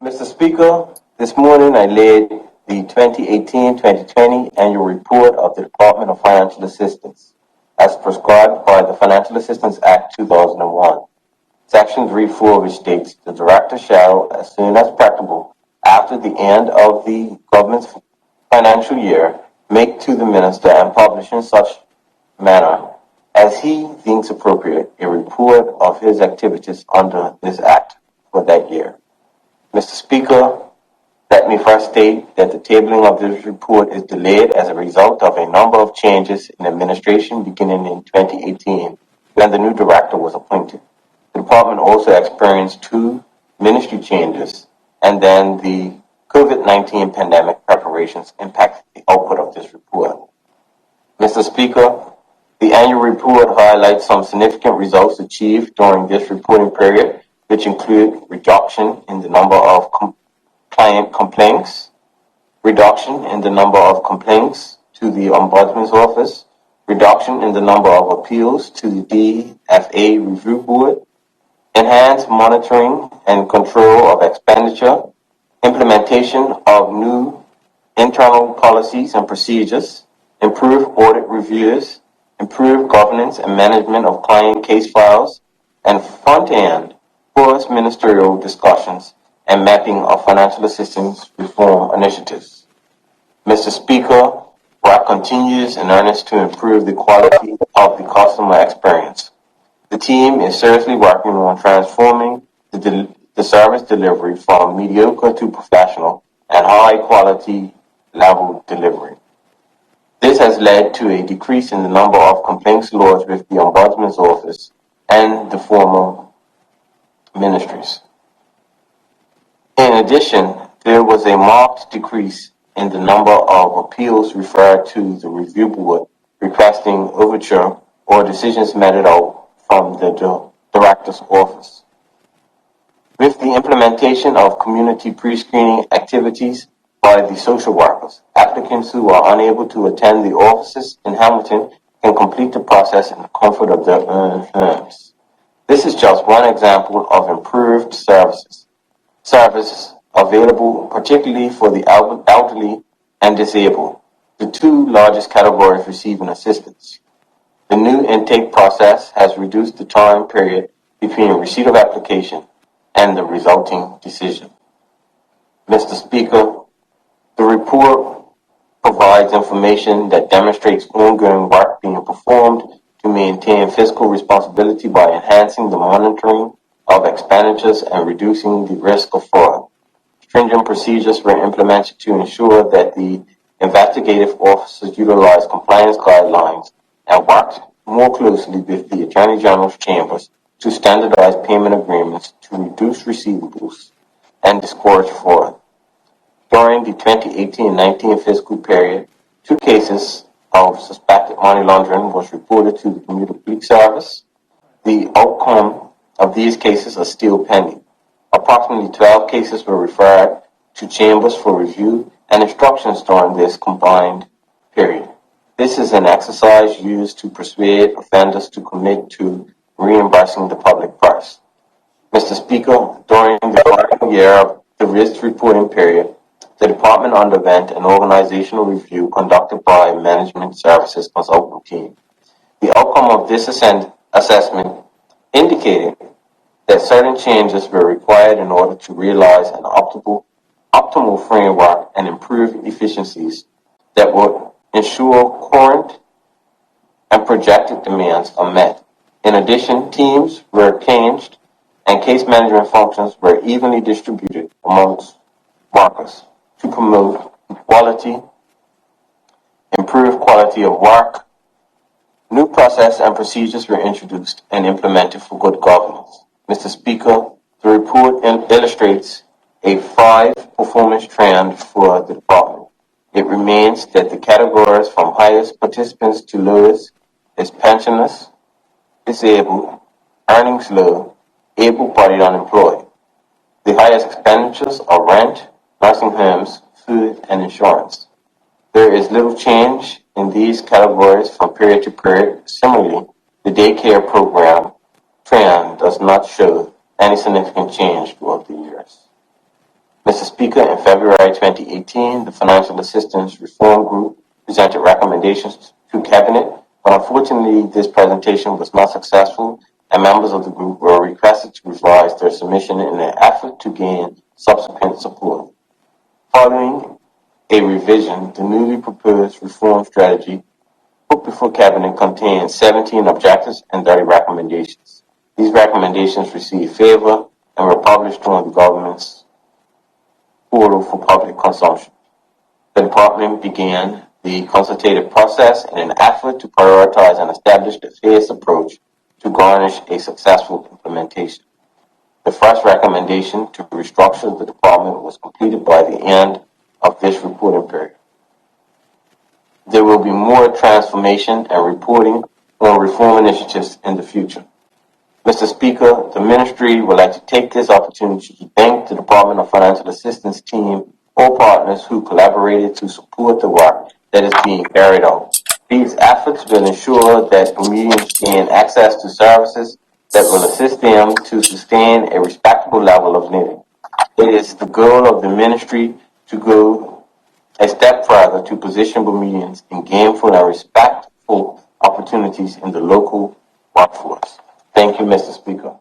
Mr. Speaker, this morning I laid the 2018-2020 annual report of the Department of Financial Assistance, as prescribed by the Financial Assistance Act 2001. Section 3.4, which states, the Director shall, as soon as practicable, after the end of the government's financial year, make to the Minister and publish in such manner as he thinks appropriate a report of his activities under this Act for that year. Mr. Speaker, let me first state that the tabling of this report is delayed as a result of a number of changes in administration beginning in 2018 when the new director was appointed. The department also experienced two ministry changes, and then the COVID-19 pandemic preparations impacted the output of this report. Mr. Speaker, the annual report highlights some significant results achieved during this reporting period, which include reduction in the number of client complaints, reduction in the number of complaints to the Ombudsman's Office, reduction in the number of appeals to the DFA Review Board, enhanced monitoring and control of expenditure, implementation of new internal policies and procedures, improved audit reviews, improved governance and management of client case files, and front-end Ministerial discussions and mapping of financial assistance reform initiatives. Mr. Speaker, WAC continues in earnest to improve the quality of the customer experience. The team is seriously working on transforming the service delivery from mediocre to professional and high quality level delivery. This has led to a decrease in the number of complaints lodged with the Ombudsman's Office and the former ministries. In addition, there was a marked decrease in the number of appeals referred to the review board requesting overture or decisions meted out from the director's office. With the implementation of community pre-screening activities by the social workers, applicants who are unable to attend the offices in Hamilton can complete the process in the comfort of their own homes. This is just one example of improved service available particularly for the elderly and disabled, the two largest categories receiving assistance. The new intake process has reduced the time period between receipt of application and the resulting decision. Mr. Speaker, the report provides information that demonstrates ongoing work being performed to maintain fiscal responsibility by enhancing the monitoring of expenditures and reducing the risk of fraud. Stringent procedures were implemented to ensure that the investigative officers utilize compliance guidelines and worked more closely with the Attorney General's chambers to standardize payment agreements to reduce receivables and discourage fraud. During the 2018-19 fiscal period, 2 cases of suspected money laundering was reported to the Bermuda Police Service. The outcome of these cases are still pending. Approximately 12 cases were referred to chambers for review and instructions during this combined period. This is an exercise used to persuade offenders to commit to reimbursing the public purse. Mr. Speaker, during the final year of the risk reporting period, the department underwent an organizational review conducted by a management services consultant team. The outcome of this assessment indicated that certain changes were required in order to realize an optimal framework and improve efficiencies that would ensure current and projected demands are met. In addition, teams were changed and case management functions were evenly distributed amongst workers to promote quality, improve quality of work. New process and procedures were introduced and implemented for good governance. Mr. Speaker, the report illustrates a 5-performance trend for the department. It remains that the categories from highest participants to lowest is pensioners, disabled, earnings low, able-bodied unemployed. The highest expenditures are rent, nursing homes, food, and insurance. There is little change in these categories from period to period. Similarly, the daycare program trend does not show any significant change throughout the years. Mr. Speaker, in February 2018, the Financial Assistance Reform Group presented recommendations to Cabinet, but unfortunately this presentation was not successful and members of the group were requested to revise their submission in an effort to gain subsequent support. Following a revision, the newly proposed reform strategy put before Cabinet contains 17 objectives and 30 recommendations. These recommendations received favor and were published on the government's portal for public consumption. The department began the consultative process in an effort to prioritize and establish the phased approach to garnish a successful implementation. The first recommendation to restructure the department was completed by the end of this reporting period. There will be more transformation and reporting on reform initiatives in the future. Mr. Speaker, the Ministry would like to take this opportunity to thank the Department of Financial Assistance team, all partners who collaborated to support the work that is being carried out. These efforts will ensure that Bermudians gain access to services that will assist them to sustain a respectable level of living. It is the goal of the Ministry to go a step further to position Bermudians in gainful and respectful opportunities in the local workforce. Thank you, Mr. Speaker.